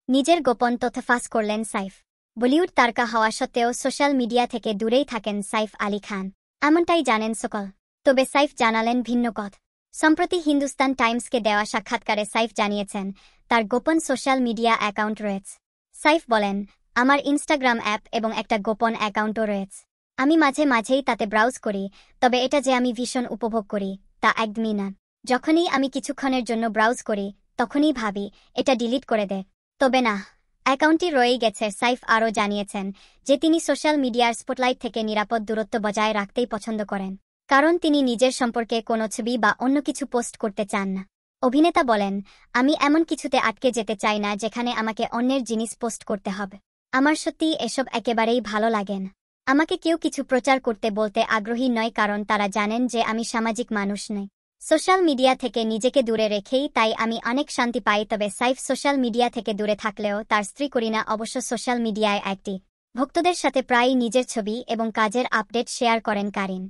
নিজের গোপন তথ্য ফাঁস করলেন সাইফ। বলিউড তারকা হওয়া সত্ত্বেও সোশ্যাল মিডিয়া থেকে দূরেই থাকেন সাইফ আলী খান, এমনটাই জানেন সকল। তবে সাইফ জানালেন ভিন্ন কথা। সম্প্রতি হিন্দুস্তান টাইমসকে দেওয়া সাক্ষাৎকারে সাইফ জানিয়েছেন তার গোপন সোশ্যাল মিডিয়া অ্যাকাউন্ট রয়েছে। সাইফ বলেন, আমার ইনস্টাগ্রাম অ্যাপ এবং একটা গোপন অ্যাকাউন্টও রয়েছে। আমি মাঝে মাঝেই তাতে ব্রাউজ করি, তবে এটা যে আমি ভীষণ উপভোগ করি তা একদমই না। যখনই আমি কিছুক্ষণের জন্য ব্রাউজ করি তখনই ভাবি এটা ডিলিট করে দে, তবে না, অ্যাকাউন্টটি রয়েই গেছে। সাইফ আরও জানিয়েছেন যে তিনি সোশ্যাল মিডিয়ার স্পটলাইট থেকে নিরাপদ দূরত্ব বজায় রাখতেই পছন্দ করেন, কারণ তিনি নিজের সম্পর্কে কোনো ছবি বা অন্য কিছু পোস্ট করতে চান না। অভিনেতা বলেন, আমি এমন কিছুতে আটকে যেতে চাই না যেখানে আমাকে অন্যের জিনিস পোস্ট করতে হবে। আমার সত্যিই এসব একেবারেই ভালো লাগে না। আমাকে কেউ কিছু প্রচার করতে বলতে আগ্রহী নয়, কারণ তারা জানেন যে আমি সামাজিক মানুষ নই। সোশ্যাল মিডিয়া থেকে নিজেকে দূরে রেখেই তাই আমি অনেক শান্তি পাই। তবে সাইফ সোশ্যাল মিডিয়া থেকে দূরে থাকলেও তার স্ত্রী করিনা অবশ্য সোশ্যাল মিডিয়ায় অ্যাক্টিভ। ভক্তদের সাথে প্রায়ই নিজের ছবি এবং কাজের আপডেট শেয়ার করেন কারিন।